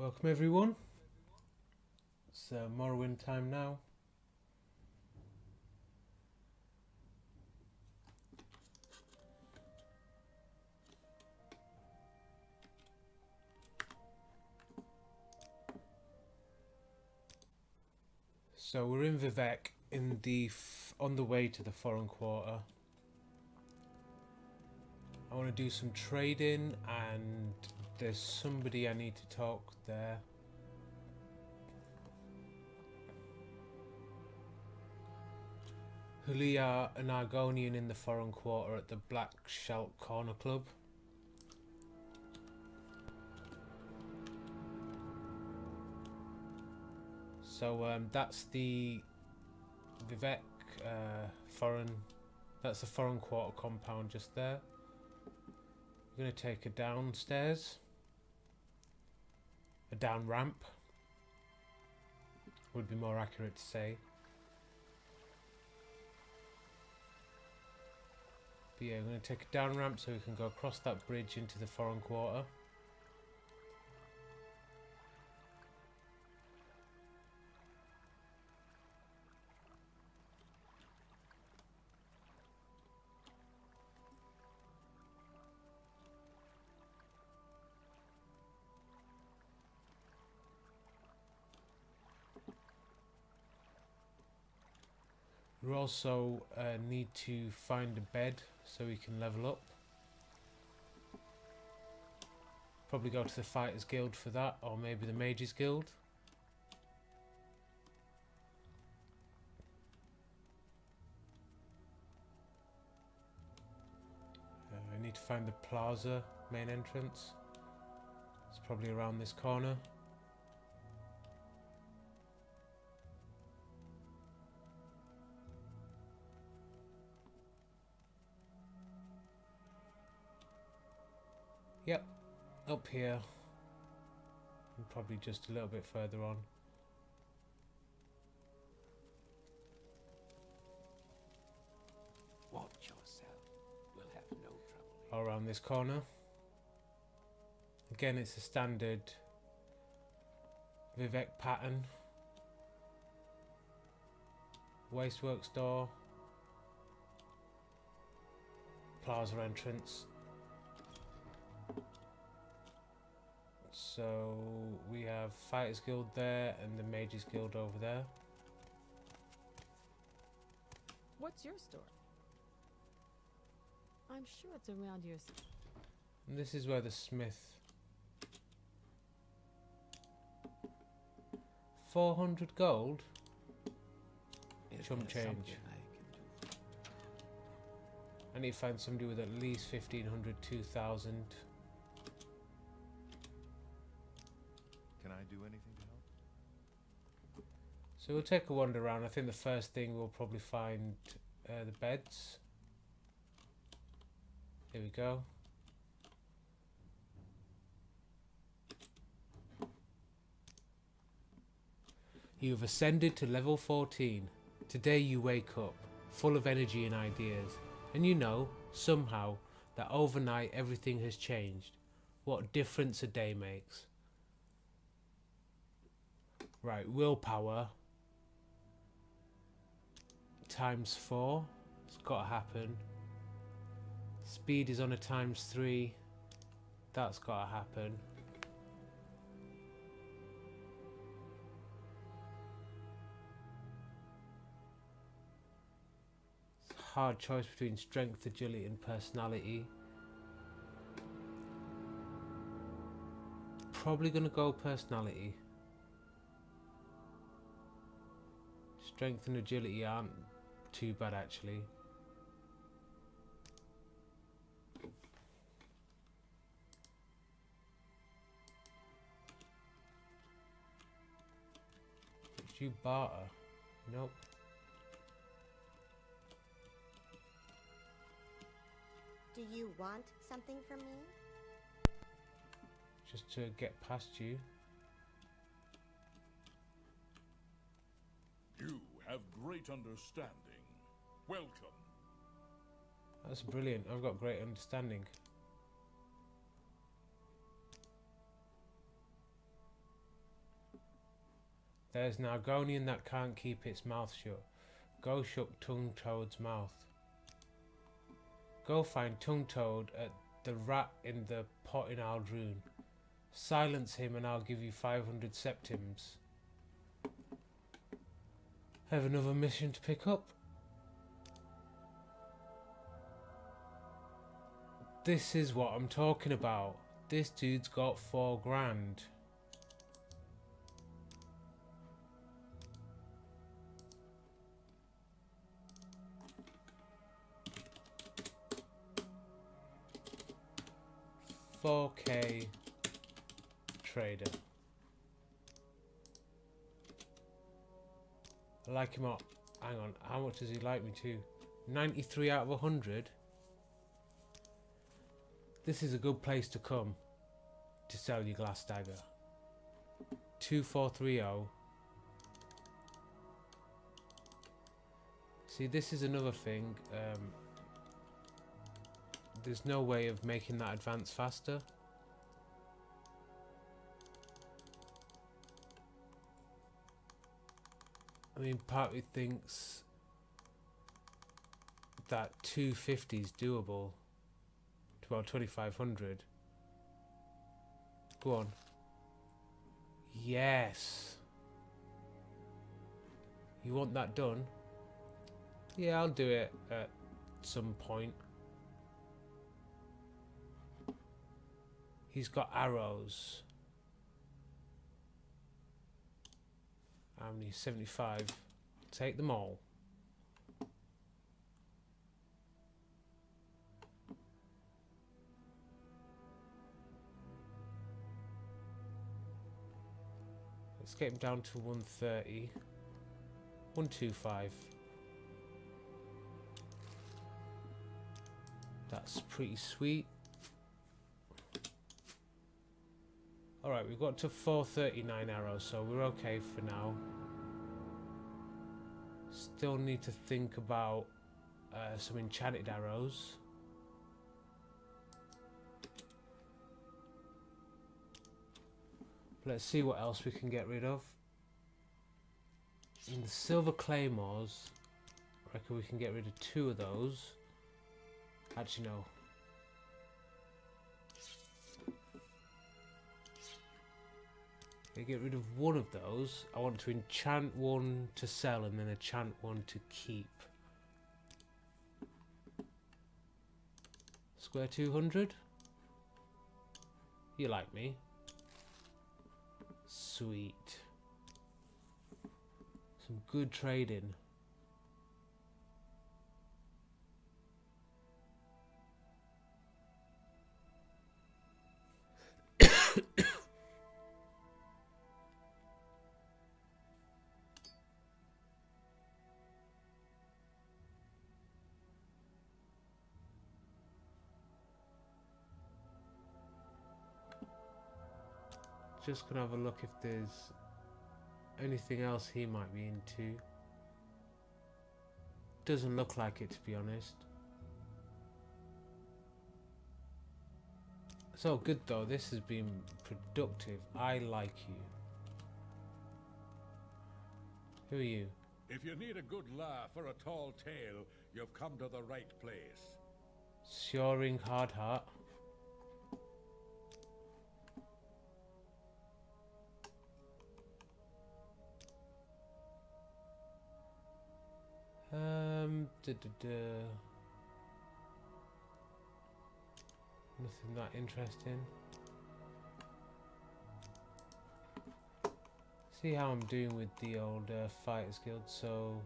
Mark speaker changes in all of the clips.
Speaker 1: Welcome everyone. It's Morrowind time now. So we're in Vivek in the on the way to the foreign quarter. I want to do some trading and there's somebody I need to talk there. Hulia, an Argonian in the foreign quarter at the Black Shalt Corner Club. So that's the Vivek foreign. That's the foreign quarter compound just there. We're going to take a downstairs, a down ramp. Would be more accurate to say. But yeah, we're going to take a down ramp so we can go across that bridge into the foreign quarter. We also need to find a bed so we can level up. Probably go to the Fighters Guild for that, or maybe the Mages Guild. I need to find the plaza main entrance. It's probably around this corner. Yep, up here, and probably just a little bit further on.
Speaker 2: Watch yourself. We'll have no trouble.
Speaker 1: All around this corner. Again, it's a standard Vivek pattern. Wasteworks door. Plaza entrance. So we have Fighters Guild there and the Mages Guild over there.
Speaker 3: What's your store? I'm sure it's around your...
Speaker 1: And this is where the smith... 400 gold? Chump change. I need to find somebody with at least 1500, 2000.
Speaker 4: Can I do anything to help?
Speaker 1: So we'll take a wander around. I think the first thing we'll probably find the beds. Here we go. You have ascended to level 14. Today you wake up, full of energy and ideas. And you know, somehow, that overnight everything has changed. What difference a day makes. Right, willpower times 4. It's got to happen. Speed is on a times 3. That's got to happen. It's a hard choice between strength, agility and personality. Probably going to go personality. Strength and agility aren't too bad actually. Did you barter? Nope.
Speaker 5: Do you want something from me?
Speaker 1: Just to get past you.
Speaker 6: You have great understanding. Welcome.
Speaker 1: That's brilliant. I've got great understanding. There's an Argonian that can't keep its mouth shut. Go shut Tongue Toad's mouth. Go find Tongue Toad at the rat in the pot in Aldrune. Silence him and I'll give you 500 septims. Have another mission to pick up. This is what I'm talking about. This dude's got 4 grand. $4K trader. I like him up. Hang on, how much does he like me to? 93 out of 100. This is a good place to come to sell your glass dagger. 2430. See, this is another thing. There's no way of making that advance faster. I mean, part of me thinks that 250 is doable to about 2500. Go on. Yes. You want that done? Yeah, I'll do it at some point. He's got arrows. How many? 75. Take them all. Let's get him down to 130. 125. That's pretty sweet. Alright, we've got to 439 arrows, so we're okay for now. Still need to think about some enchanted arrows. Let's see what else we can get rid of. In the silver claymores, I reckon we can get rid of 2 of those. Actually, no. Get rid of 1 of those. I want to enchant 1 to sell and then enchant 1 to keep. Square 200. You like me? Sweet. Some good trading. Just gonna have a look if there's anything else he might be into. Doesn't look like it, to be honest. It's all good though. This has been productive. I like you. Who are you?
Speaker 6: If you need a good laugh or a tall tale, you've come to the right place.
Speaker 1: Shoring Hard Heart. Nothing that interesting. See how I'm doing with the old Fighters Guild, so...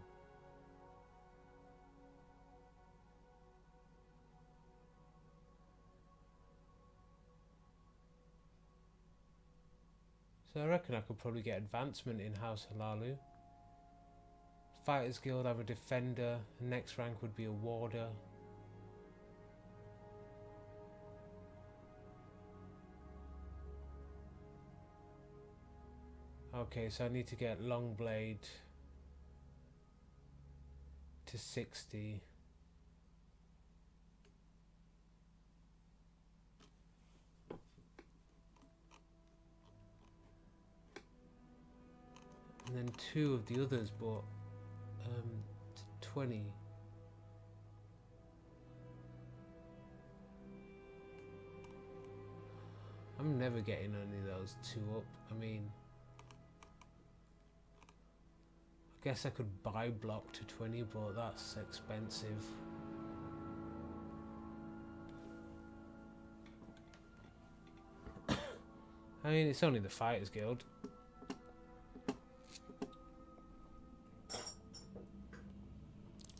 Speaker 1: So I reckon I could probably get advancement in House Halalu. Fighters Guild, I have a defender. The next rank would be a warder. Okay, so I need to get Longblade to 60. and then 2 of the others, but 20. I'm never getting any of those 2 up. I mean, I guess I could buy block to 20, but that's expensive. I mean, it's only the Fighters Guild.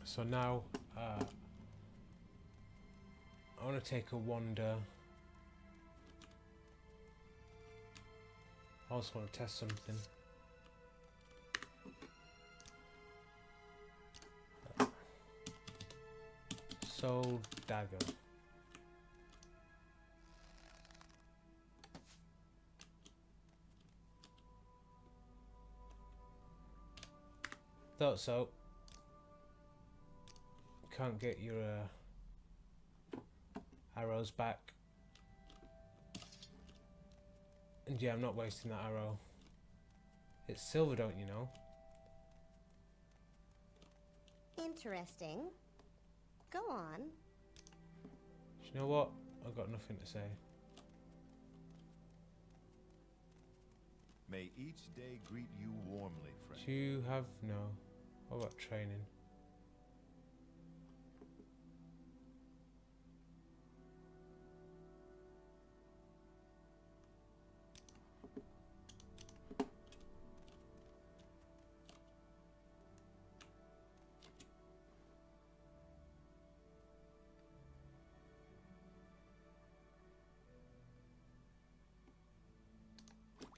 Speaker 1: So now, I want to take a wander. I also want to test something. Soul Dagger. Thought so. Can't get your arrows back. And yeah, I'm not wasting that arrow. It's silver, don't you know?
Speaker 5: Interesting. Go on.
Speaker 1: Do you know what? I've got nothing to say.
Speaker 4: May each day greet you warmly, friend.
Speaker 1: Do you have... no. What about training?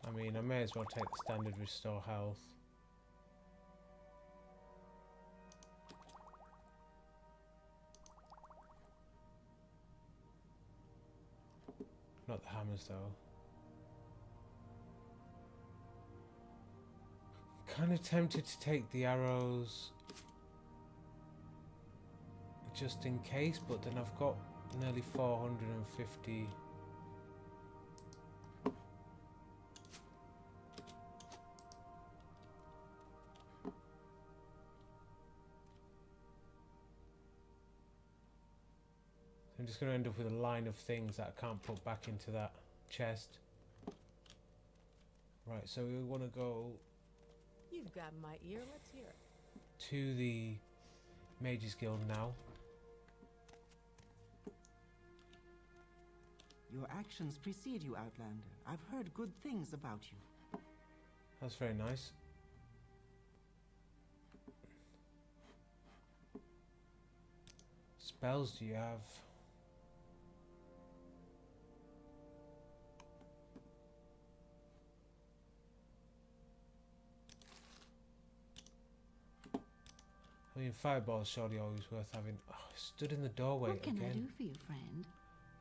Speaker 1: I mean, I may as well take the standard restore health. Not the hammers though. Kind of tempted to take the arrows just in case, but then I've got nearly 450. I'm just going to end up with a line of things that I can't put back into that chest. Right, so we want to go
Speaker 3: You've got my ear. Let's hear it.
Speaker 1: to the Mages Guild now.
Speaker 7: Your actions precede you, Outlander. I've heard good things about you.
Speaker 1: That's very nice. Spells do you have? I mean, fireball's surely always worth having. Oh, I stood in the doorway
Speaker 8: What can
Speaker 1: again.
Speaker 8: I do for you, friend?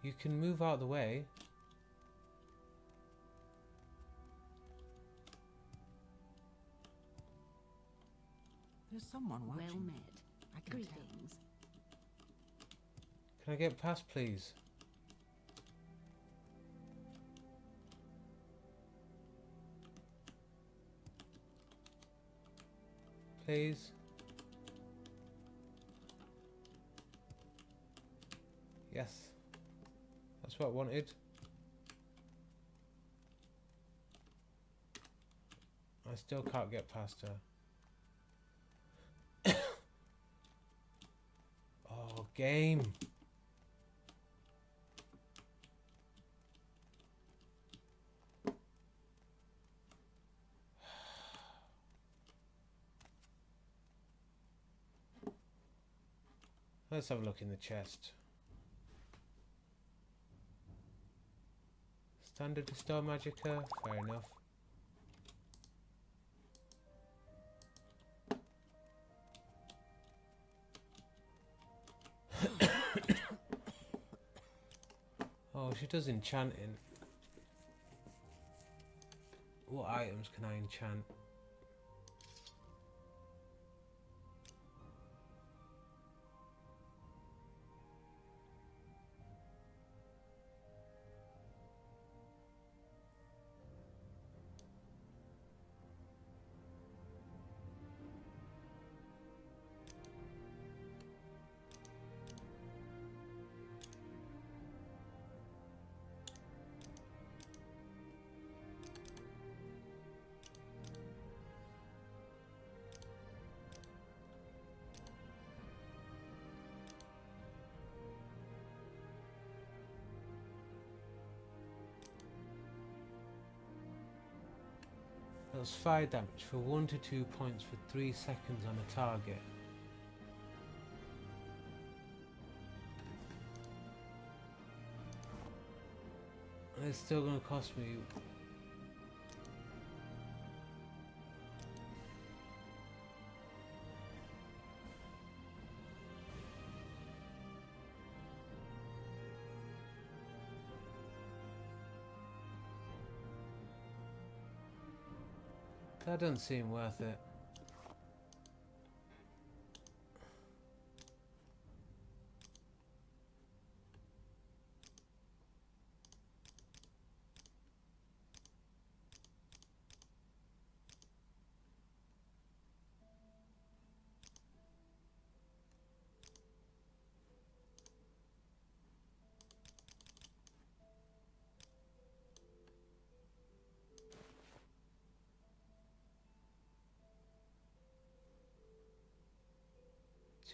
Speaker 1: You can move out of the way.
Speaker 7: There's someone watching.
Speaker 8: Well met.
Speaker 7: I can tell.
Speaker 8: Greetings.
Speaker 1: Can I get past, please? Please. Yes. That's what I wanted. I still can't get past her. Oh, game. Let's have a look in the chest. Standard Restore Magicka, fair enough. Oh, she does enchanting. What items can I enchant? Does fire damage for 1 to 2 points for 3 seconds on a target. And it's still going to cost me. That doesn't seem worth it.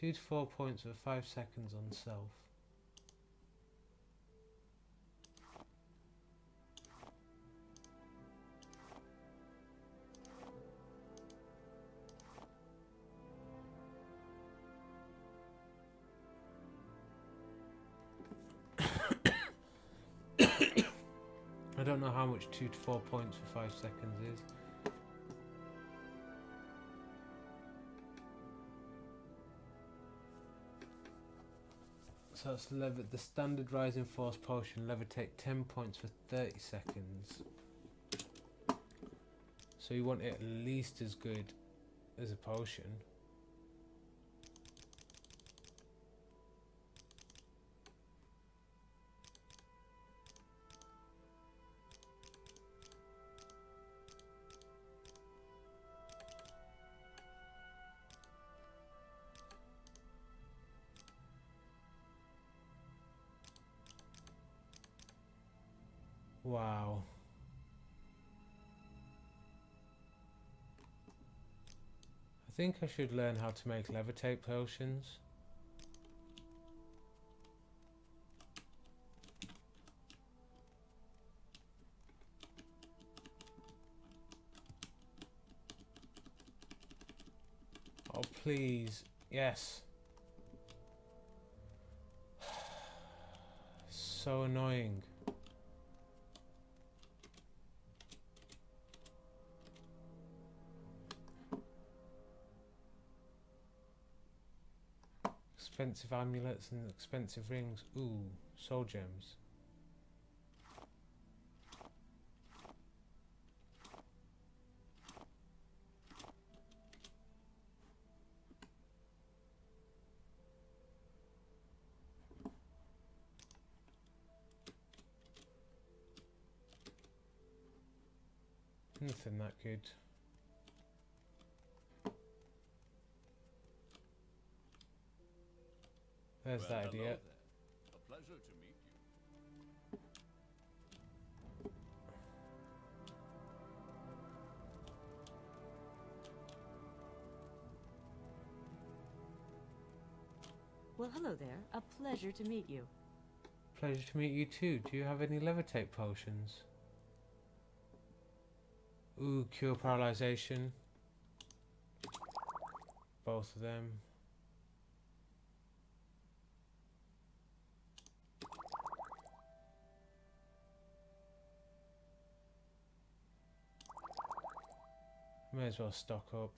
Speaker 1: Two to 4 points for 5 seconds on self. I don't know how much 2 to 4 points for 5 seconds is. So it's the standard rising force potion levitate 10 points for 30 seconds. So you want it at least as good as a potion. Wow. I think I should learn how to make levitate potions. Oh, please. Yes. So annoying. Expensive amulets and expensive rings. Ooh, soul gems. Nothing that good. There's that
Speaker 6: Hello
Speaker 1: idiot.
Speaker 6: there. A pleasure to meet you.
Speaker 3: Well, hello there. A pleasure to meet you.
Speaker 1: Pleasure to meet you too. Do you have any levitate potions? Ooh, cure paralyzation. Both of them. May as well stock up.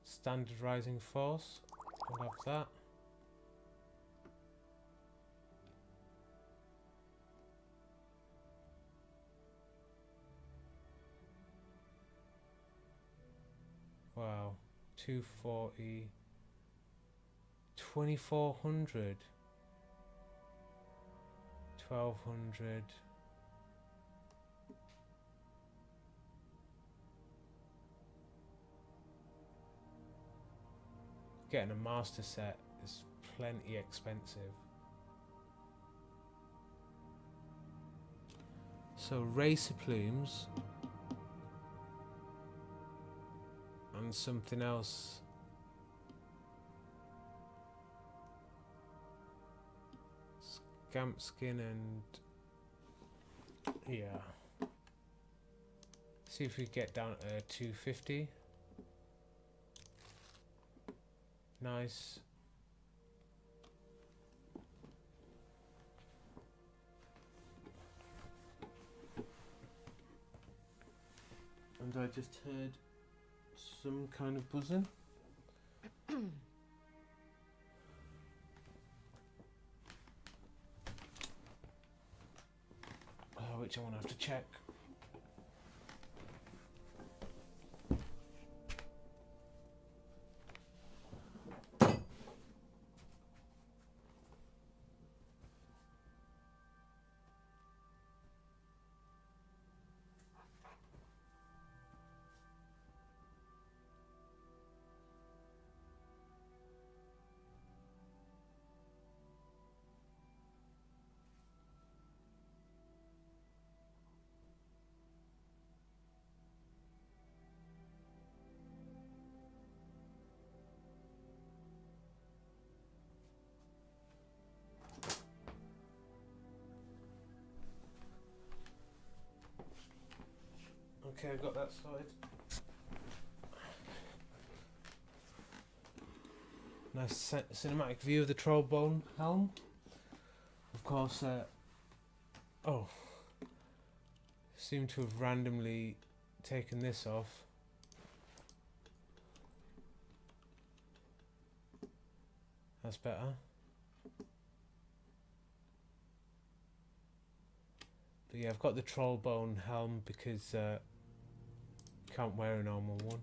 Speaker 1: Standard rising force. I'll have that. Wow, 240, 2400, 1200. Getting a master set It's plenty expensive. So racer plumes and something else. Scamp skin and yeah. See if we get down to 250. Nice. And I just heard some kind of buzzing. Which I want to have to check. Okay, I got that sorted. Nice cinematic view of the trollbone helm. Of course, oh, seem to have randomly taken this off. That's better. But yeah, I've got the trollbone helm because can't wear a normal one.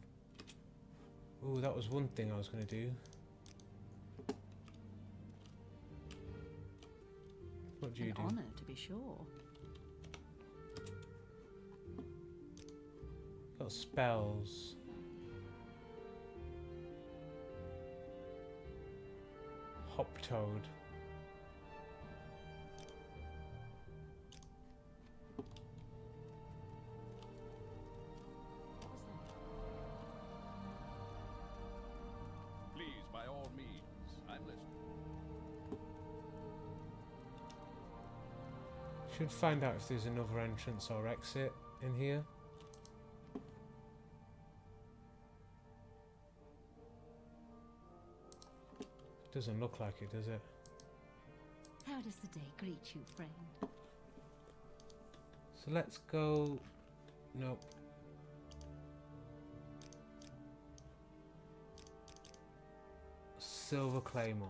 Speaker 1: Ooh, that was one thing I was going to do. What do you do?
Speaker 3: An honor, to be sure.
Speaker 1: Got spells. Hop Toad.
Speaker 2: Please, by all means, I'm listening.
Speaker 1: Should find out if there's another entrance or exit in here. Doesn't look like it, does it?
Speaker 3: How does the day greet you, friend?
Speaker 1: So let's go. Nope. Silver Claymore.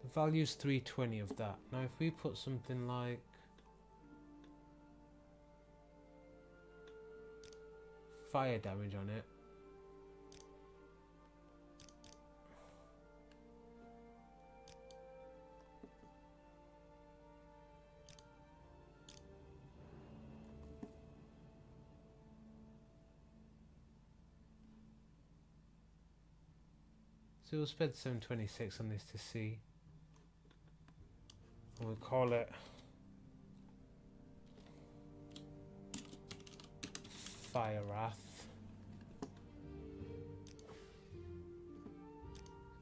Speaker 1: The value's 320 of that. Now if we put something like fire damage on it. So we'll spend 726 on this to see. And we'll call it Fire Wrath.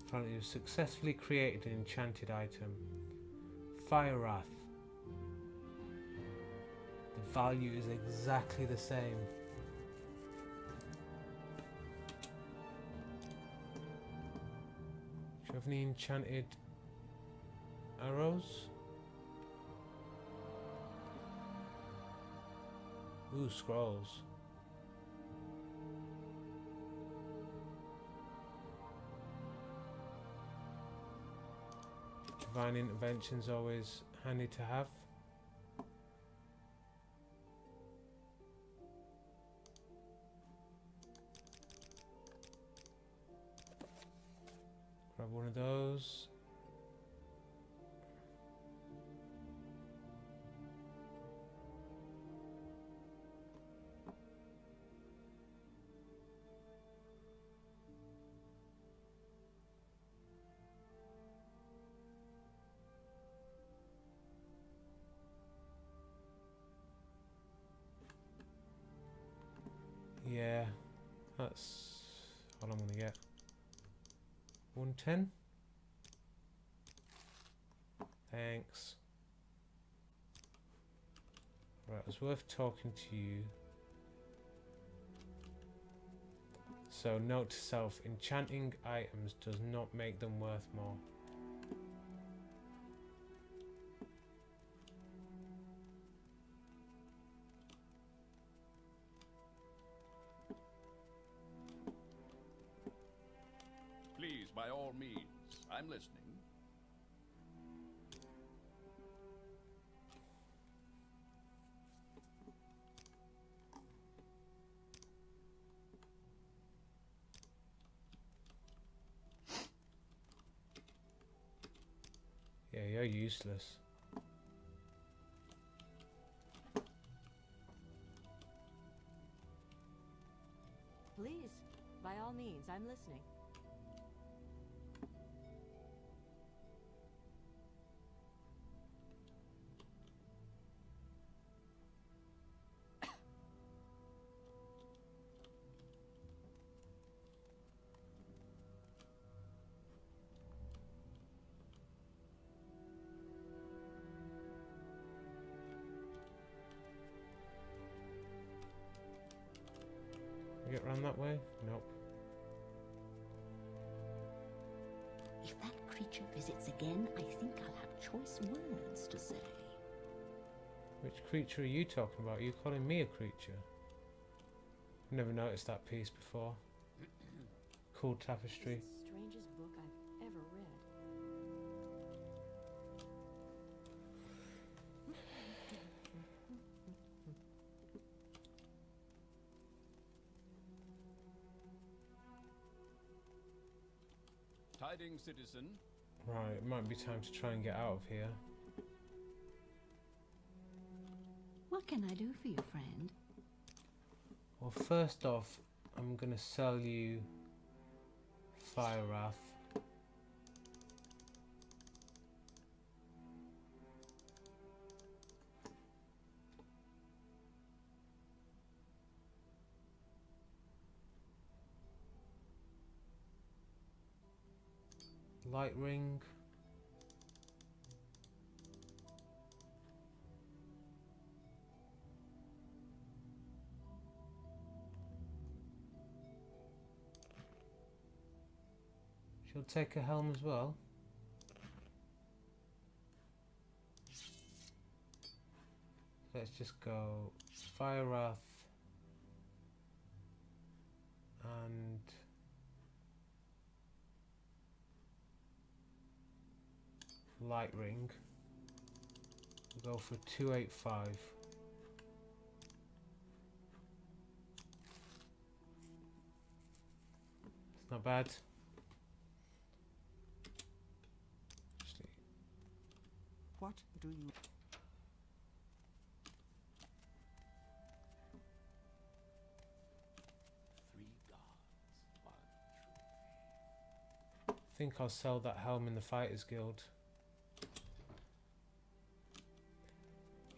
Speaker 1: Apparently you've successfully created an enchanted item. Fire Wrath. The value is exactly the same. Do you have any enchanted arrows? Ooh, scrolls. Divine intervention's always handy to have. Grab one of those. Yeah, that's all I'm gonna get. 110. Thanks. Right, it was worth talking to you. So, note to self, enchanting items does not make them worth more.
Speaker 2: Please, by all means. I'm listening.
Speaker 1: Yeah, you're useless.
Speaker 3: Please, by all means, I'm listening.
Speaker 1: Get around that way? Nope.
Speaker 8: If that creature visits again, I think I'll have choice words to say.
Speaker 1: Which creature are you talking about? Are you calling me a creature? I've never noticed that piece before. Cool tapestry.
Speaker 3: It's the strangest book I've ever read.
Speaker 2: Tidings, citizen.
Speaker 1: Right, it might be time to try and get out of here.
Speaker 8: What can I do for you, friend?
Speaker 1: Well, first off, I'm gonna sell you Fire Wrath. Light Ring. She'll take a helm as well. Let's just go Fire Wrath and Light Ring. We'll go for 285. It's not bad.
Speaker 7: What do you...
Speaker 1: I think I'll sell that helm in the Fighters Guild.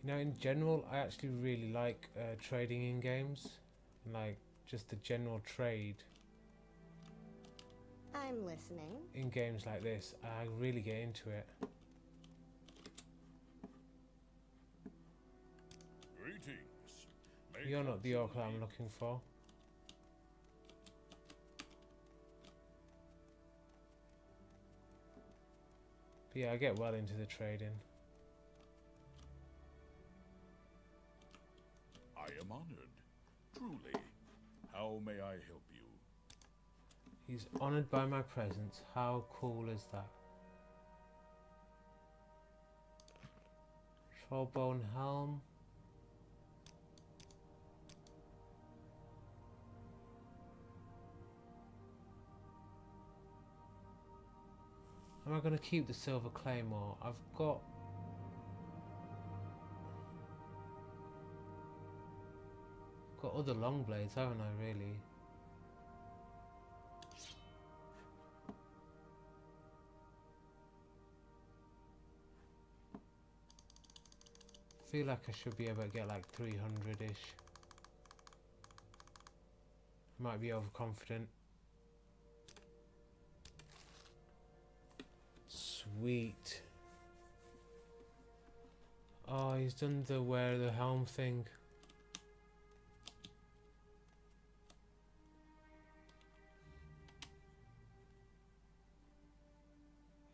Speaker 1: You know, in general, I actually really like trading in games. Like, just the general trade.
Speaker 5: I'm listening.
Speaker 1: In games like this, I really get into it.
Speaker 6: Greetings.
Speaker 1: You're not the orc that I'm looking for. But yeah, I get well into the trading.
Speaker 6: I am honored. Truly. How may I help you?
Speaker 1: He's honoured by my presence. How cool is that? Trollbone helm. Am I going to keep the silver claymore? I've got other long blades, haven't I, really? I feel like I should be able to get like 300-ish. Might be overconfident. Sweet. Oh, he's done the wear the helm thing.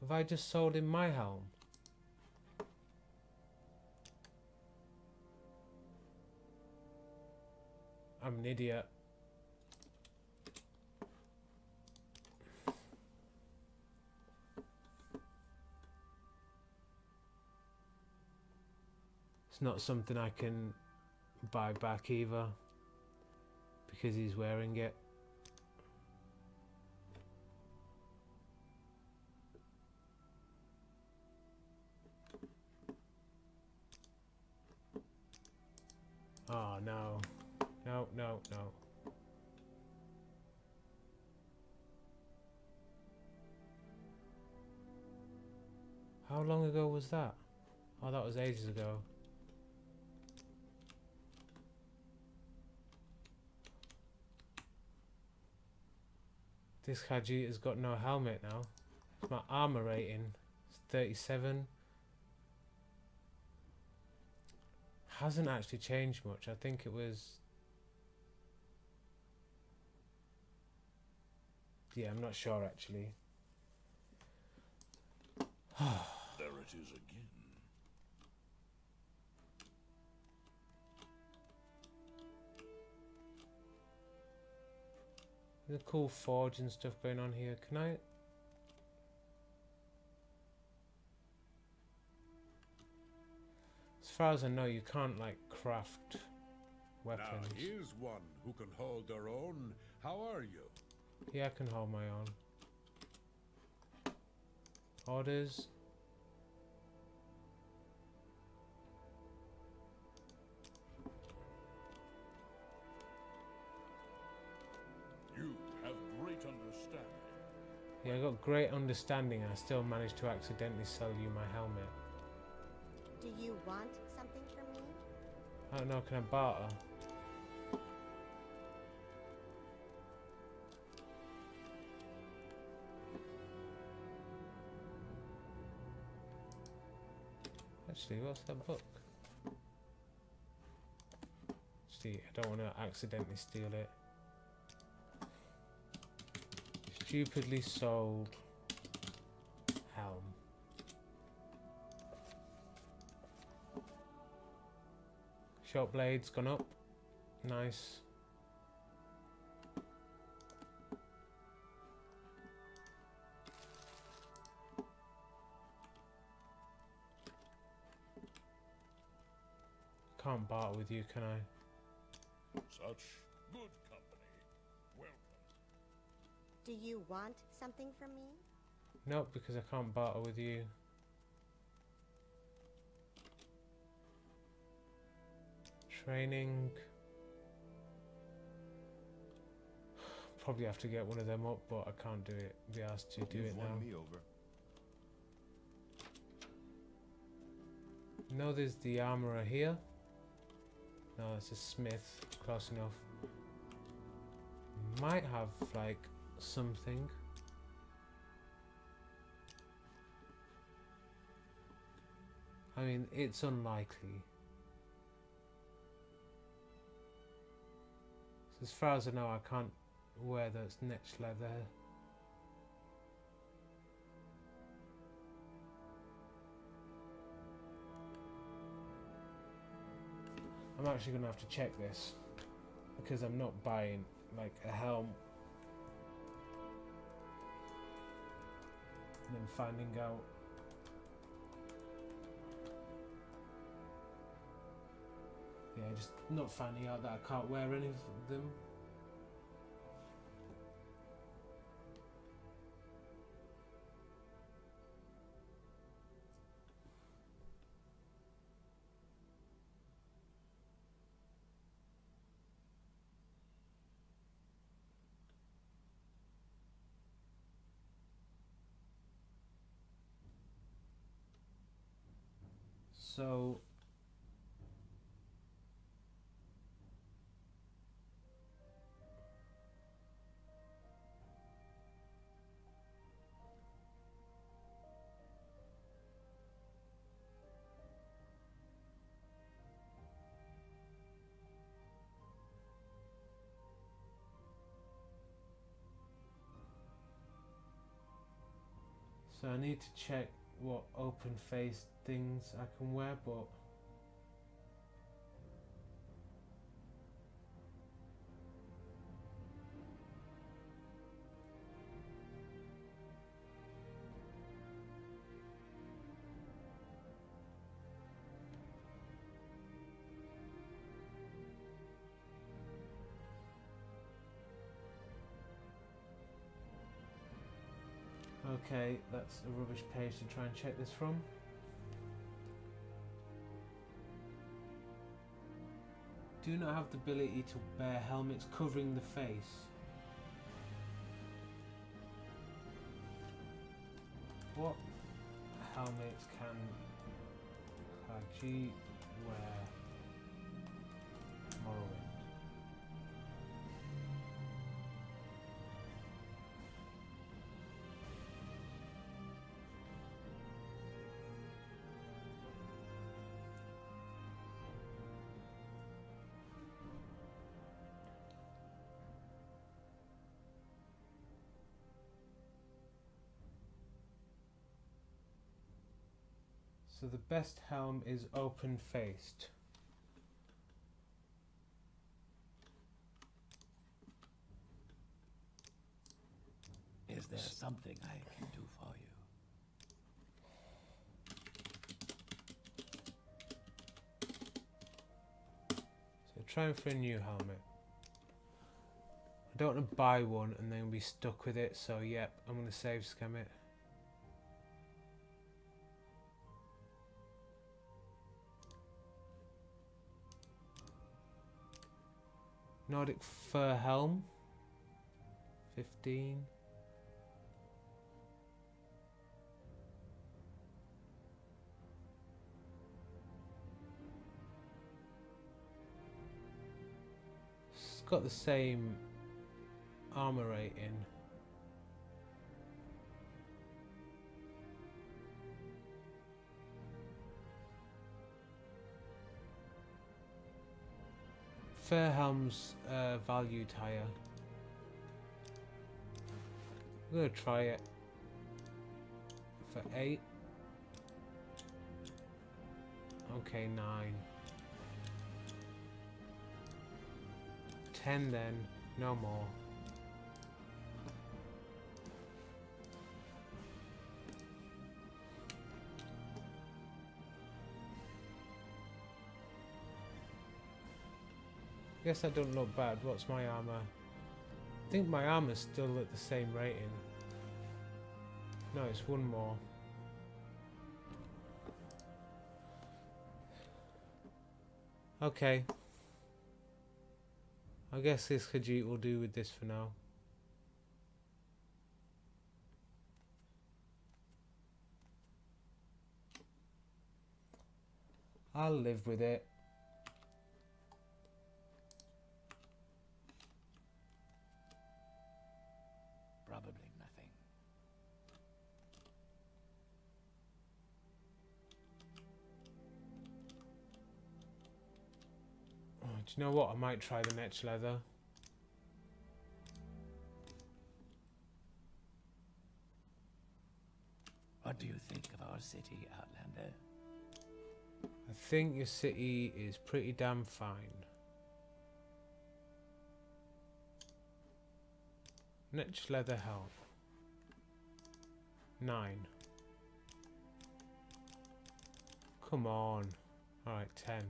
Speaker 1: Have I just sold him my helm? I'm an idiot. It's not something I can buy back either, because he's wearing it. Oh no. No, no, no. How long ago was that? Oh, that was ages ago. This Haji has got no helmet now. My armor rating is 37. Hasn't actually changed much. I think it was... Yeah, I'm not sure actually.
Speaker 6: There it is again.
Speaker 1: There's a cool forge and stuff going on here. Can I... As far as I know, you can't like craft weapons.
Speaker 6: Now here's one who can hold their own. How are you?
Speaker 1: Yeah, I can hold my own. Orders.
Speaker 6: You have great understanding.
Speaker 1: Yeah, I got great understanding. I still managed to accidentally sell you my helmet.
Speaker 5: Do you want something from me?
Speaker 1: I don't know, can I barter? Actually, what's that book? See, I don't want to accidentally steal it. Stupidly sold helm. Short blade's gone up. Nice. Can't barter with you, can I?
Speaker 6: Such good company. Welcome.
Speaker 5: Do you want something from me?
Speaker 1: Nope, because I can't barter with you. Training. Probably have to get one of them up, but I can't do it. Be asked to do
Speaker 4: You've
Speaker 1: it
Speaker 4: won
Speaker 1: now.
Speaker 4: me over.
Speaker 1: No, there's the armorer here. No, it's a smith. Close enough. Might have like something. I mean, it's unlikely. So as far as I know, I can't wear those netch leather. I'm actually gonna have to check this because I'm not buying like a helm and then finding out just not finding out that I can't wear any of them. So So I need to check what open face things I can wear, but okay, that's a rubbish page to try and check this from. Do not have the ability to wear helmets covering the face. What helmets can Haji wear? Morrowind. So the best helm is open-faced.
Speaker 2: Is there something I can do for you?
Speaker 1: So trying for a new helmet. I don't want to buy one and then be stuck with it, so yep, I'm going to save scam it. Nordic fur helm, 15. It's got the same armor rating. Fur helm's valued higher. I'm gonna try it for 8. Okay, 9. 10 then, no more. Guess that don't look bad. What's my armor? I think my armor's still at the same rating. No, it's one more. Okay. I guess this Khajiit will do with this for now. I'll live with it.
Speaker 2: Probably nothing.
Speaker 1: Oh, do you know what? I might try the netch leather.
Speaker 2: What do you think of our city, Outlander?
Speaker 1: I think your city is pretty damn fine. Netch leather helm. 9. Come on. Alright, 10.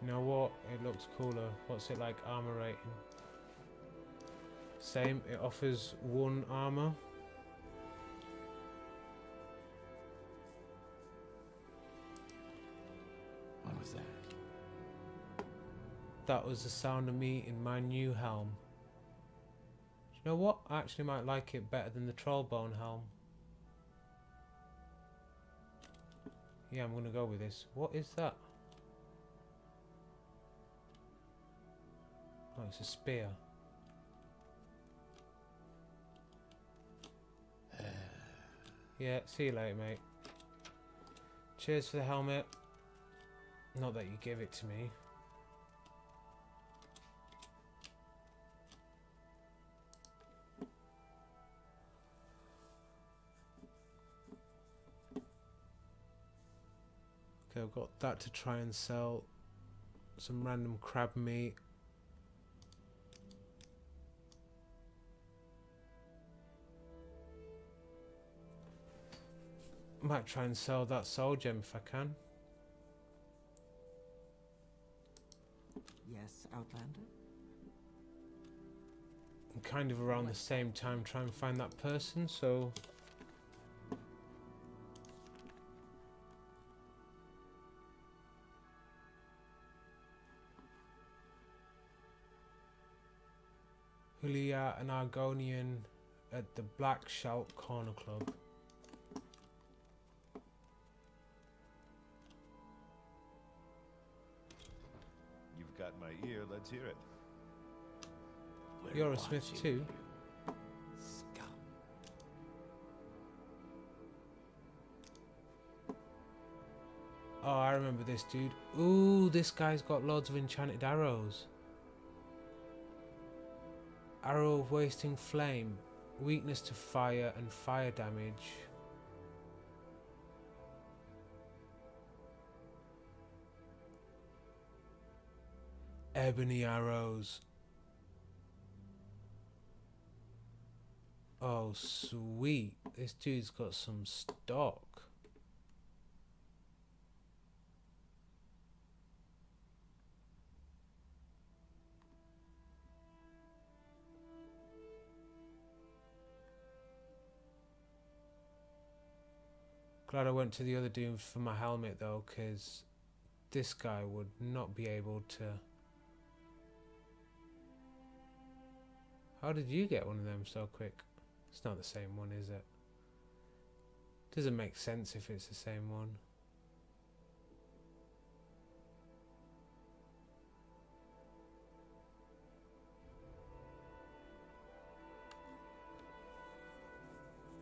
Speaker 1: Do you know what? It looks cooler. What's it like armor rating? Same, it offers 1 armor.
Speaker 2: What was that?
Speaker 1: That was the sound of me in my new helm. Do you know what? I actually might like it better than the trollbone helm. Yeah, I'm gonna go with this. What is that? Oh, it's a spear. Yeah, see you later, mate. Cheers for the helmet. Not that you give it to me. Okay, I've got that to try and sell. Some random crab meat. Might try and sell that soul gem if I can.
Speaker 7: Yes, Outlander?
Speaker 1: And kind of around the same time try and find that person, so... Julia and Argonian at the Black Shout Corner Club.
Speaker 4: You've got my ear, let's hear it.
Speaker 1: You're a smith too?
Speaker 7: Scum.
Speaker 1: Oh, I remember this dude. Ooh, this guy's got loads of enchanted arrows. Arrow of Wasting Flame. Weakness to fire and fire damage. Ebony arrows. Oh, sweet. This dude's got some stock. Glad I went to the other dude for my helmet though, because this guy would not be able to... How did you get one of them so quick? It's not the same one, is it? Doesn't make sense if it's the same one.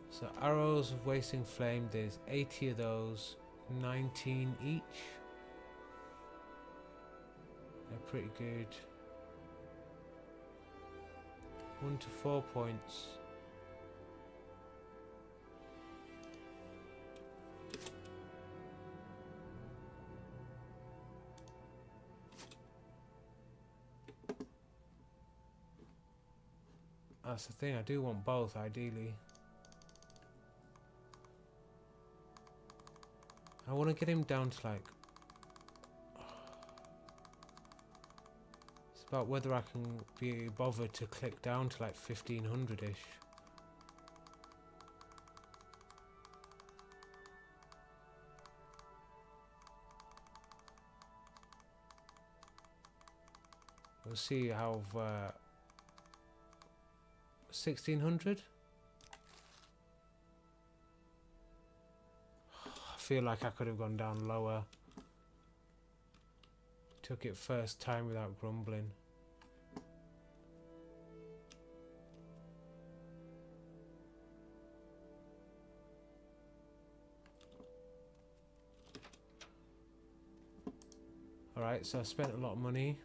Speaker 1: So arrows of Wasting Flame, there's 80 of those, 19 each. They're pretty good. 1 to 4 points. That's the thing, I do want both ideally. I want to get him down to like... It's about whether I can be bothered to click down to like 1500-ish. We'll see how... 1600? I feel like I could have gone down lower. Took it first time without grumbling. Alright, so I spent a lot of money.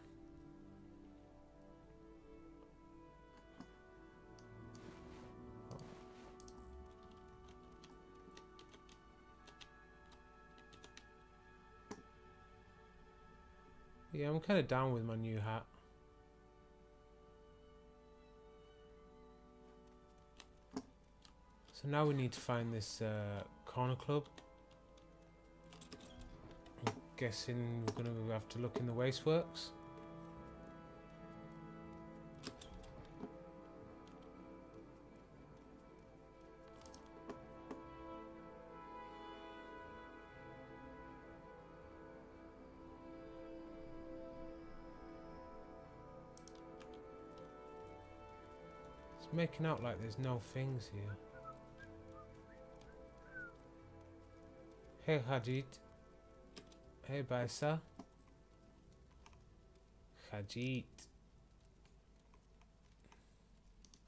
Speaker 1: Yeah, I'm kind of down with my new hat. So now we need to find this corner club. I'm guessing we're going to have to look in the wasteworks. Making out like there's no things here. Hey Hajit. Hey Baisa. Hajit.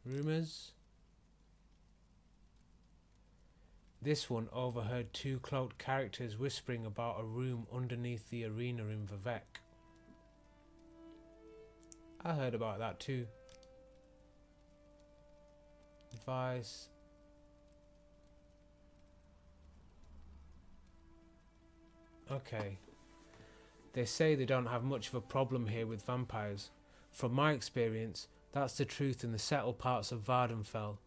Speaker 1: Rumors. This one overheard two cloaked characters whispering about a room underneath the arena in Vivek. I heard about that too. Advice. Okay. They say they don't have much of a problem here with vampires. From my experience, that's the truth in the settled parts of Vardenfell.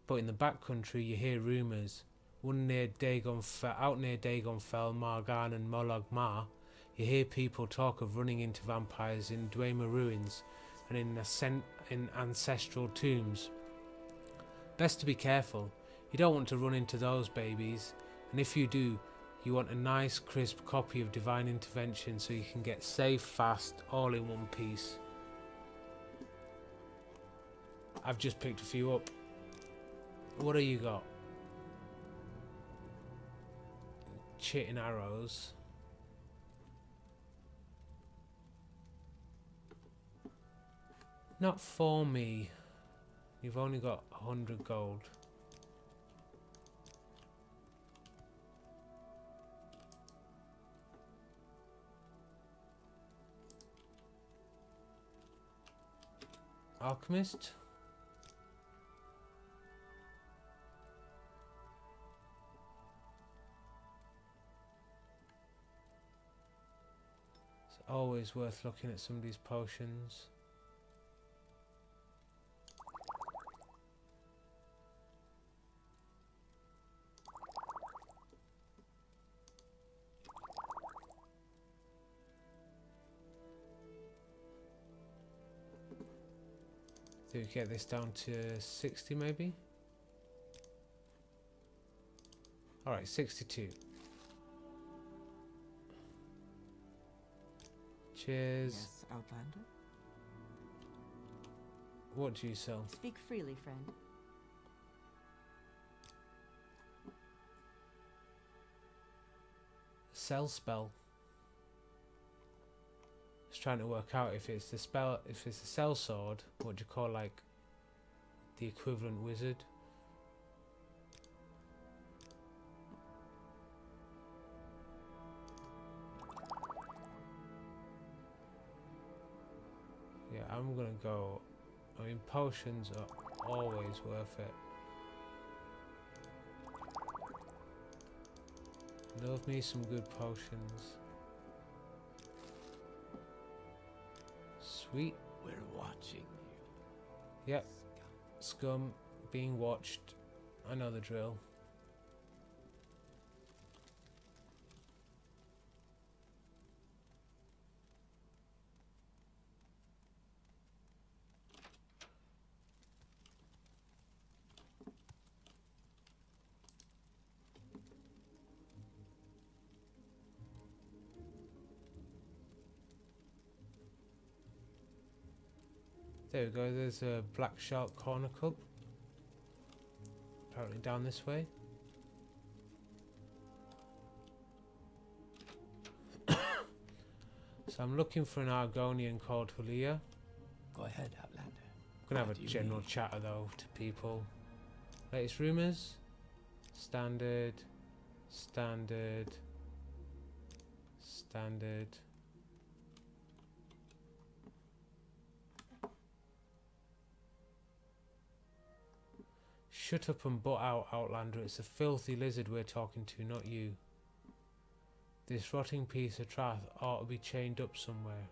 Speaker 1: But in the backcountry you hear rumours. One near out near Dagonfell, Margan and Molag Mar, you hear people talk of running into vampires in Dwemer ruins and in ancestral tombs. Best to be careful. You don't want to run into those babies, and if you do, you want a nice crisp copy of Divine Intervention so you can get safe, fast, all in one piece. I've just picked a few up. What do you got? Chit and arrows. Not for me. You've only got 100 gold. Alchemist. It's always worth looking at some of these potions. Do we get this down to 60 maybe? Alright, 62. Cheers.
Speaker 7: Yes, Outlander?
Speaker 1: What do you sell?
Speaker 3: Speak freely, friend.
Speaker 1: Sell spell. Just trying to work out if it's the spell, if it's a sell sword, what do you call like the equivalent wizard? Yeah, I'm gonna go. I mean, potions are always worth it. Love me some good potions. Sweet.
Speaker 9: We're watching you.
Speaker 1: Yep. Scum. Being watched. I know the drill. There we go, there's a Black Shark Corner Cup. Apparently down this way. So I'm looking for an Argonian called Hulia.
Speaker 9: Go ahead, Outlander.
Speaker 1: I'm gonna
Speaker 9: What
Speaker 1: have
Speaker 9: do
Speaker 1: a
Speaker 9: you
Speaker 1: general
Speaker 9: need?
Speaker 1: chatter though to people. Latest rumours. Standard. Standard. Standard. Shut up and butt out, Outlander. It's a filthy lizard we're talking to, not you. This rotting piece of trash ought to be chained up somewhere,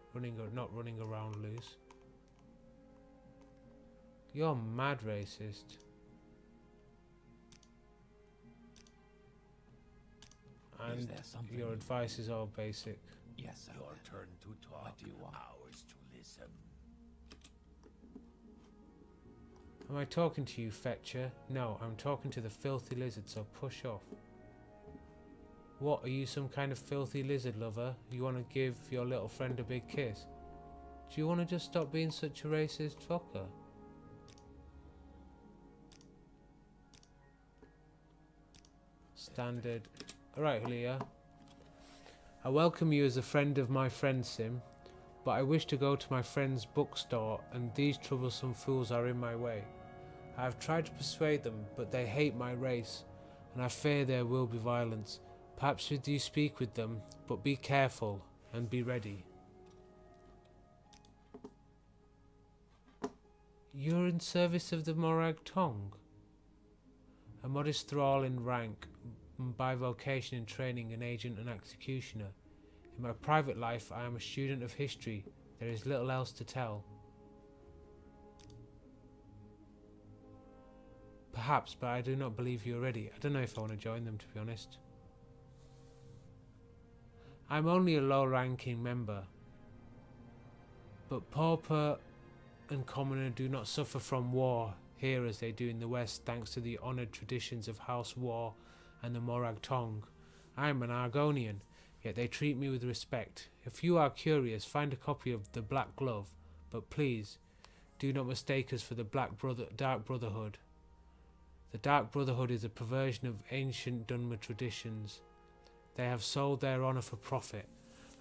Speaker 1: not running around loose. You're mad racist. And
Speaker 9: Is there something
Speaker 1: your
Speaker 9: you-
Speaker 1: advice is all basic.
Speaker 9: Yes,
Speaker 2: Your
Speaker 9: Outlander.
Speaker 2: turn to talk.
Speaker 9: What do you want?
Speaker 2: Ours to listen.
Speaker 1: Am I talking to you, Fetcher? No, I'm talking to the filthy lizard, so push off. What, are you some kind of filthy lizard lover? You want to give your little friend a big kiss? Do you want to just stop being such a racist fucker? Standard. Alright, Julia. I welcome you as a friend of my friend Sim, but I wish to go to my friend's bookstore and these troublesome fools are in my way. I have tried to persuade them, but they hate my race and I fear there will be violence. Perhaps you do speak with them, but be careful and be ready. You're in service of the Morag Tong? A modest thrall in rank, by vocation and training an agent and executioner. In my private life I am a student of history. There is little else to tell. Perhaps, but I do not believe you are ready. I don't know if I want to join them, to be honest. I'm only a low-ranking member, but pauper and commoner do not suffer from war here as they do in the West, thanks to the honoured traditions of House War and the Morag Tong. I am an Argonian, yet they treat me with respect. If you are curious, find a copy of The Black Glove, but please, do not mistake us for the Dark Brotherhood. The Dark Brotherhood is a perversion of ancient Dunmer traditions. They have sold their honour for profit,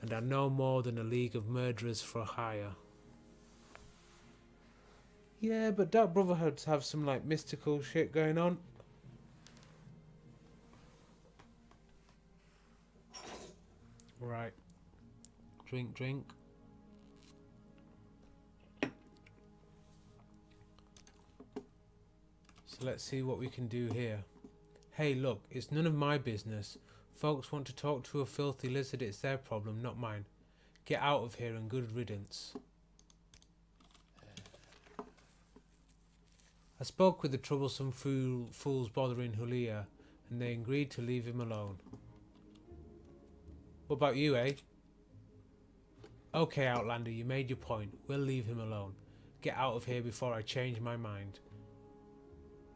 Speaker 1: and are no more than a league of murderers for hire. Yeah, but Dark Brotherhoods have some like mystical shit going on. Right. Drink. So let's see what we can do here. Hey, look, it's none of my business. Folks want to talk to a filthy lizard, it's their problem, not mine. Get out of here and good riddance. I spoke with the troublesome fools bothering Hulia, and they agreed to leave him alone. What about you, eh? Okay, Outlander, you made your point. We'll leave him alone. Get out of here before I change my mind.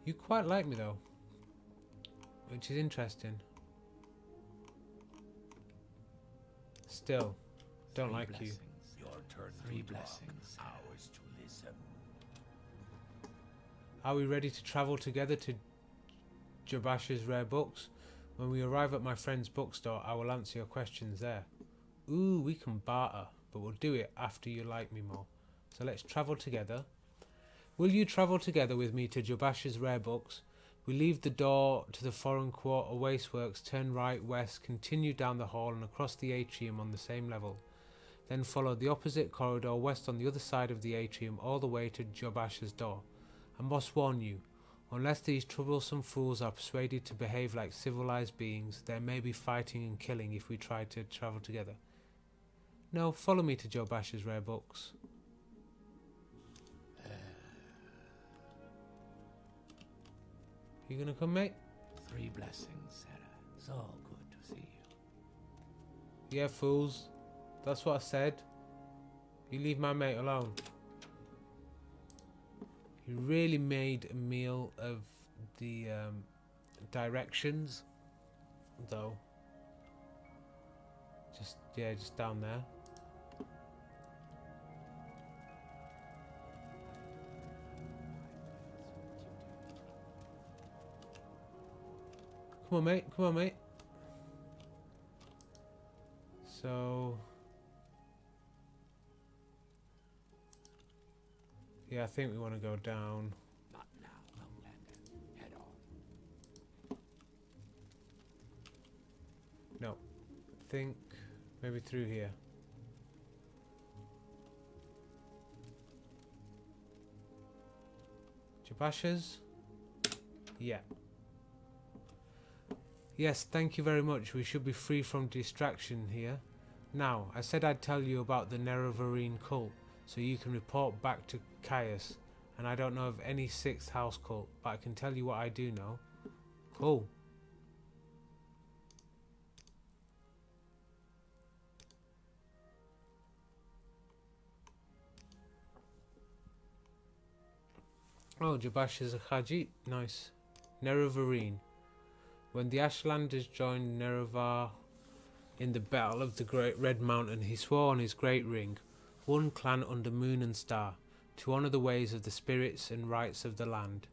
Speaker 1: You quite like me, though, which is interesting. Still, don't like you.
Speaker 9: Your turn. 3 blessings. Ours to listen.
Speaker 1: Are we ready to travel together to Jabash's rare books? When we arrive at my friend's bookstore, I will answer your questions there. Ooh, we can barter, but we'll do it after you like me more. So let's travel together. Will you travel together with me to Jabash's rare books? We leave the door to the foreign quarter wasteworks, turn right west, continue down the hall and across the atrium on the same level. Then follow the opposite corridor west on the other side of the atrium all the way to Jabash's door. I must warn you, unless these troublesome fools are persuaded to behave like civilized beings, there may be fighting and killing if we try to travel together. No, follow me to Jabash's rare books. You gonna come, mate?
Speaker 9: 3 blessings, Sarah. So good to see you.
Speaker 1: Yeah, fools. That's what I said. You leave my mate alone. He really made a meal of the directions, though. Just down there. Come on, mate. So... yeah, I think we want to go down.
Speaker 9: Not now, Outlander. Head on.
Speaker 1: No. I think maybe through here. Jabashas? Yeah. Yes, thank you very much. We should be free from distraction here. Now, I said I'd tell you about the Nerevarine cult, so you can report back to Caius. And I don't know of any 6th house cult, but I can tell you what I do know. Cool. Oh, Jabash is a Khajit. Nice. Nerevarine. When the Ashlanders joined Nerevar in the Battle of the Great Red Mountain, he swore on his great ring, one clan under moon and star, to honour the ways of the spirits and rights of the land.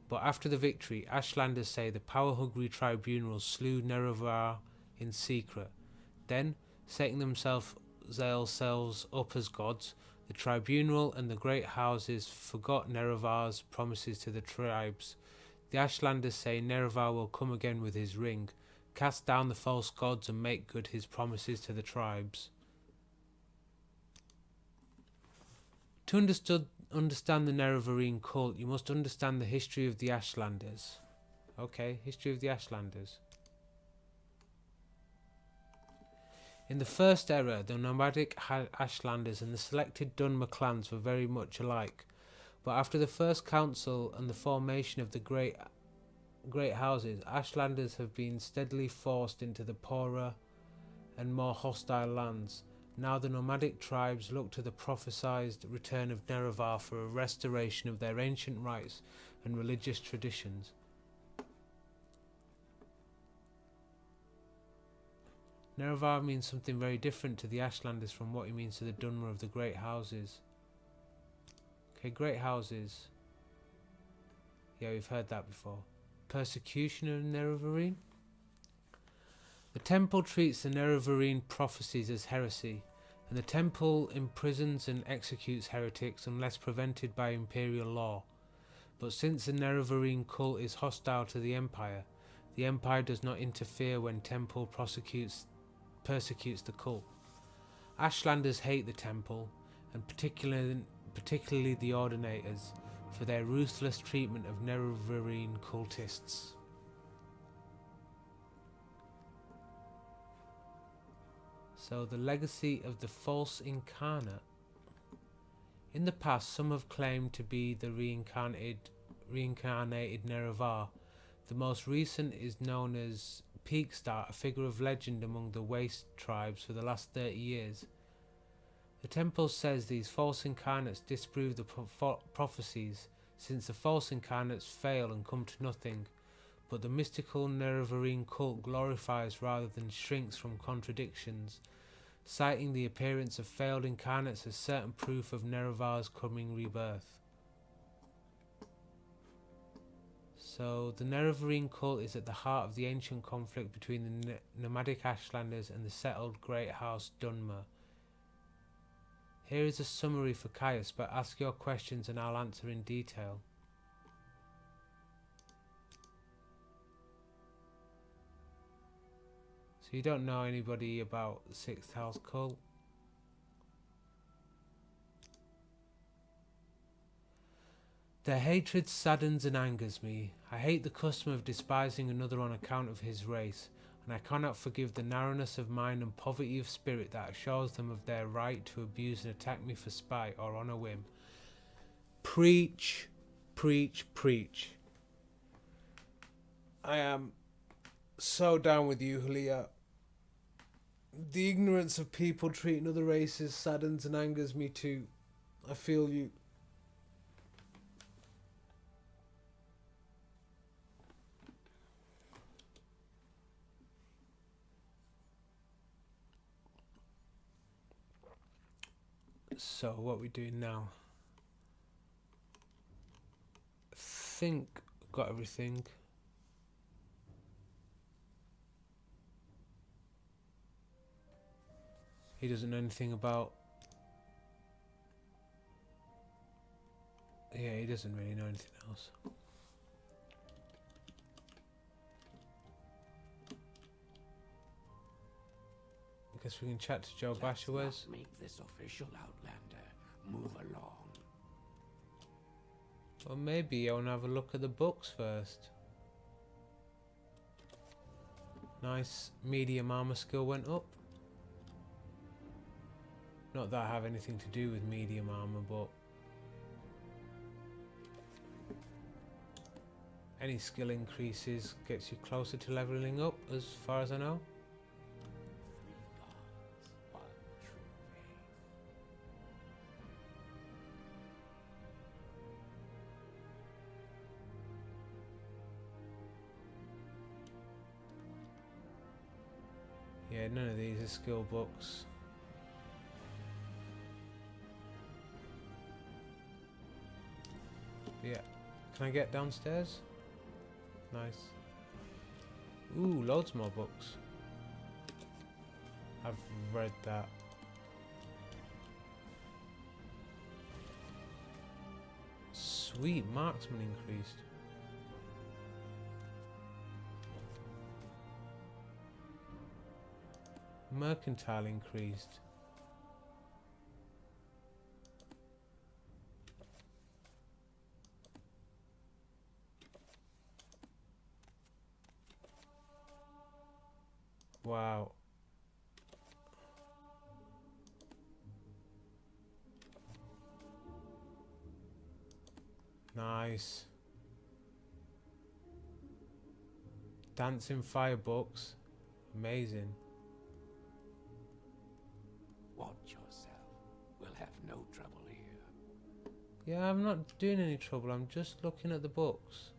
Speaker 1: But after the victory, Ashlanders say the power-hungry tribunals slew Nerevar in secret. Then, setting themselves up as gods, the tribunal and the great houses forgot Nerevar's promises to the tribes. The Ashlanders say Nerevar will come again with his ring, cast down the false gods and make good his promises to the tribes. To understand the Nerevarine cult, you must understand the history of the Ashlanders. Okay, history of the Ashlanders. In the First Era, the nomadic Ashlanders and the selected Dunmer clans were very much alike, but after the First Council and the formation of the Great Houses, Ashlanders have been steadily forced into the poorer and more hostile lands. Now the nomadic tribes look to the prophesied return of Nerevar for a restoration of their ancient rights and religious traditions. Nerevar means something very different to the Ashlanders from what he means to the Dunmer of the Great Houses. Okay, Great Houses. Yeah, we've heard that before. Persecution of Nerevarine? The Temple treats the Nerevarine prophecies as heresy, and the Temple imprisons and executes heretics unless prevented by imperial law. But since the Nerevarine cult is hostile to the Empire does not interfere when Temple persecutes the cult. Ashlanders hate the Temple, and particularly the Ordinators, for their ruthless treatment of Nerevarine cultists. So the legacy of the false incarnate. In the past, some have claimed to be the reincarnated Nerevar. The most recent is known as Peakstar, a figure of legend among the Waste tribes for the last 30 years. The Temple says these false incarnates disprove the prophecies, since the false incarnates fail and come to nothing, but the mystical Nerevarine cult glorifies rather than shrinks from contradictions, citing the appearance of failed incarnates as certain proof of Nerevar's coming rebirth. So the Nerevarine cult is at the heart of the ancient conflict between the nomadic Ashlanders and the settled Great House Dunmer. Here is a summary for Caius, but ask your questions and I'll answer in detail. So you don't know anybody about the Sixth House cult? Their hatred saddens and angers me. I hate the custom of despising another on account of his race, and I cannot forgive the narrowness of mind and poverty of spirit that assures them of their right to abuse and attack me for spite or on a whim. Preach, preach, preach. I am so down with you, Julia. The ignorance of people treating other races saddens and angers me too. I feel you. So what are we doing now? I think I've got everything. He doesn't know anything about... Yeah, he doesn't really know anything else. I guess we can chat to Joe Bashawes.
Speaker 9: Make this official, Outlander. Move along.
Speaker 1: Or maybe I want to have a look at the books first. Nice, medium armor skill went up. Not that I have anything to do with medium armor, but any skill increases gets you closer to leveling up, as far as I know. Yeah, none of these are skill books. Yeah. Can I get downstairs? Nice. Ooh, loads more books. I've read that. Sweet, marksman increased. Mercantile increased. Wow. Nice. Dancing firebooks. Amazing.
Speaker 9: Watch yourself. We'll have no trouble here.
Speaker 1: Yeah, I'm not doing any trouble. I'm just looking at the books.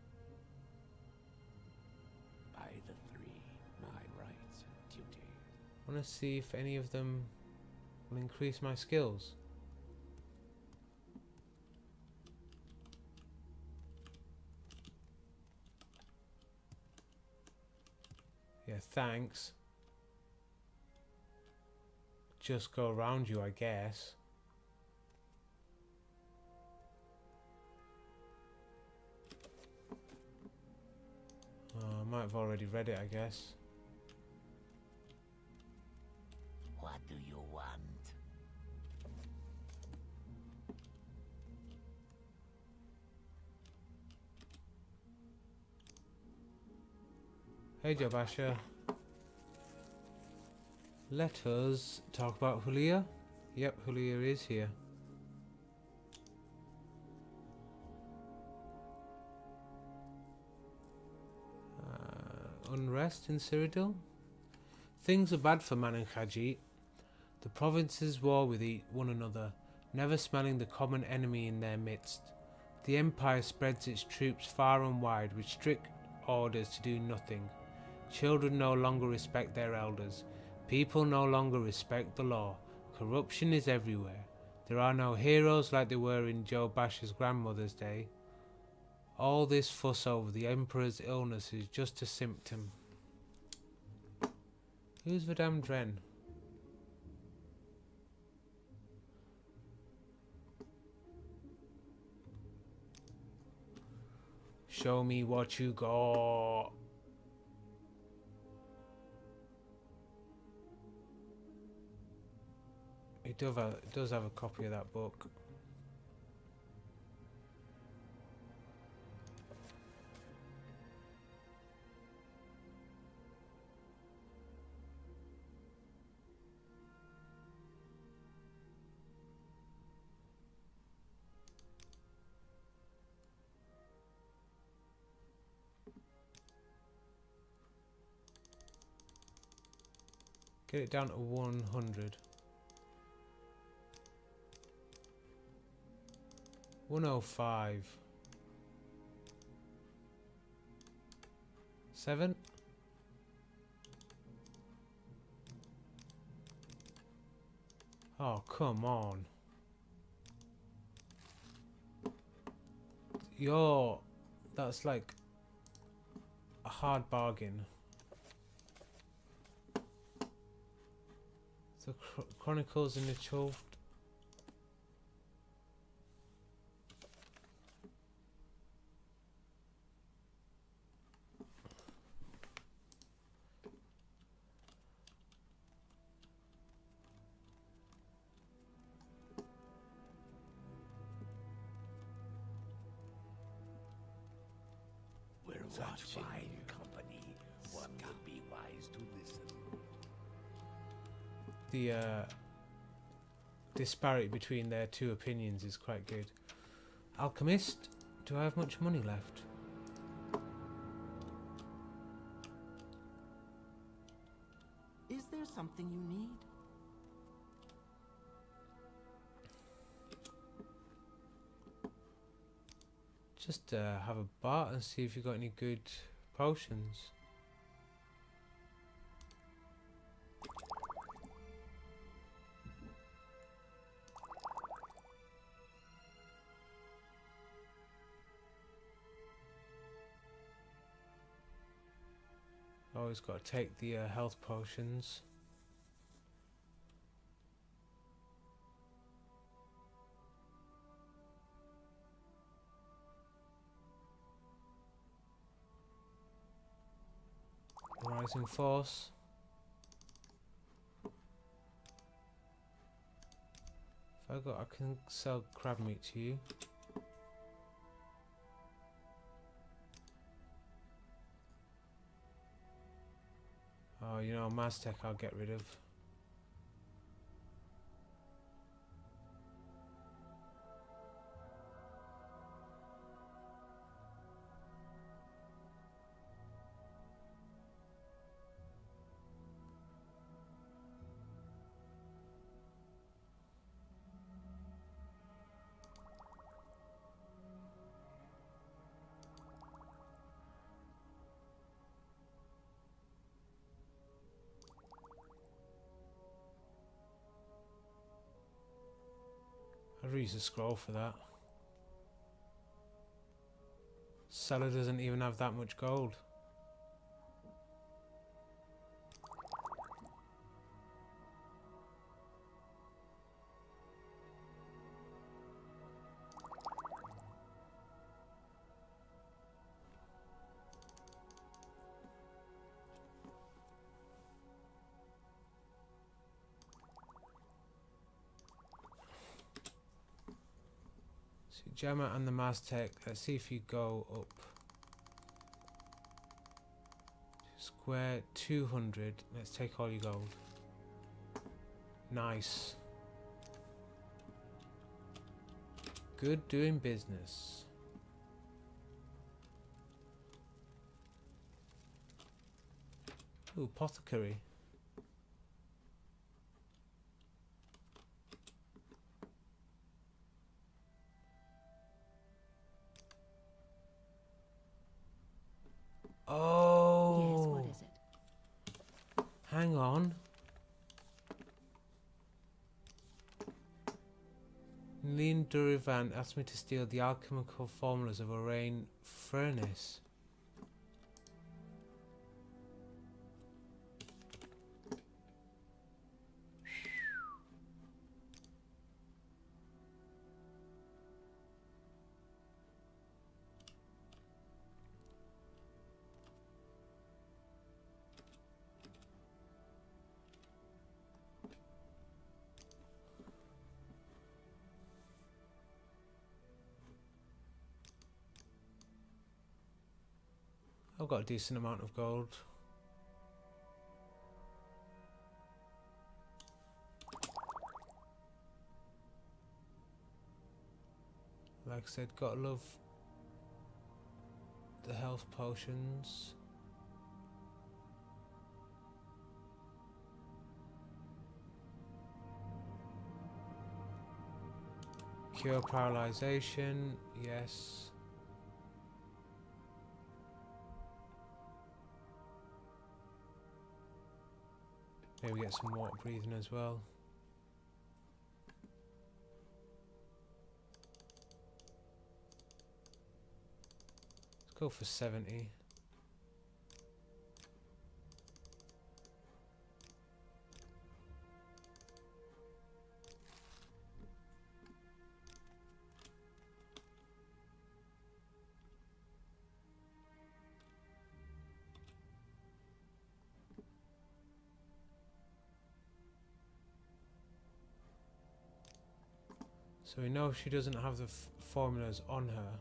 Speaker 9: By the three, my rights and duties.
Speaker 1: I want to see if any of them will increase my skills. Yeah, thanks. Just go around you, I guess. I might have already read it, I guess.
Speaker 8: What do you want?
Speaker 1: Hey Jabasha. Let us talk about Hulia. Yep, Hulia is here. Unrest in Cyrodiil. Things are bad for Man and Khajiit. The provinces war with one another, never smelling the common enemy in their midst. The Empire spreads its troops far and wide with strict orders to do nothing. Children no longer respect their elders. People no longer respect the law. Corruption is everywhere. There are no heroes like there were in Joe Bash's grandmother's day. All this fuss over the Emperor's illness is just a symptom. Who's Madame Dren? Show me what you got. It does have a copy of that book. Get it down to 100. 105. 7. Oh, come on. That's like a hard bargain. The Chronicles in the Chulft.
Speaker 9: We're
Speaker 2: Such
Speaker 9: watching
Speaker 2: fine
Speaker 9: you.
Speaker 2: company. One would be wise to listen.
Speaker 1: The disparity between their two opinions is quite good. Alchemist, do I have much money left?
Speaker 7: Is there something you need?
Speaker 1: Just have a bar and see if you got any good potions. Always got to take the health potions. Rising Force. I can sell crab meat to you. Oh, you know, Maztec I'll get rid of. I'd use a scroll for that. Seller doesn't even have that much gold. Gemma and the Maztec, let's see if you go up. Square 200, let's take all your gold. Nice. Good doing business. Ooh, apothecary. Oh.
Speaker 3: Yes, what is it?
Speaker 1: Hang on. Lean Durivan asked me to steal the alchemical formulas of a rain furnace. I've got a decent amount of gold. Like I said, gotta love the health potions. Cure paralyzation, yes. Maybe get some water breathing as well. Let's go for 70. So we know she doesn't have the formulas on her.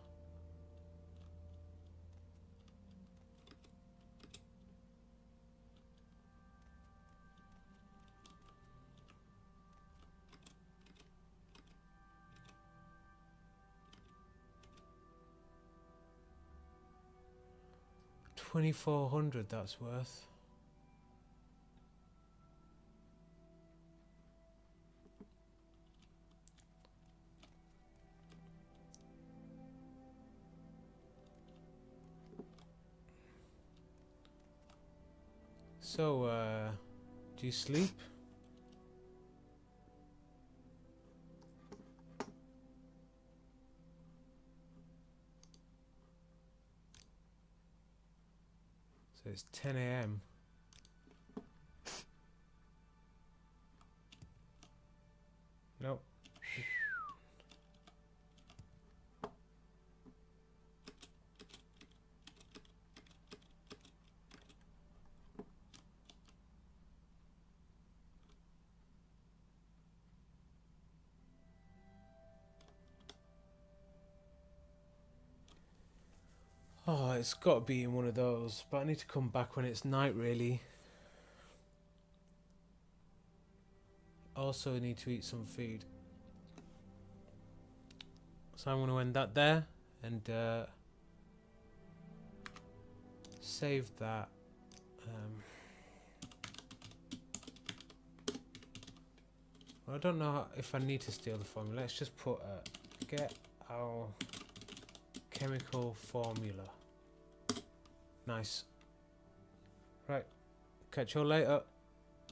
Speaker 1: $2,400 that's worth. So, do you sleep? So it's 10 AM. Nope. it's got to be in one of those. But I need to come back when it's night, really. Also, I need to eat some food. So I'm going to end that there. And save that. Well, I don't know if I need to steal the formula. Let's just put get our chemical formula. Nice. Right. Catch you all later.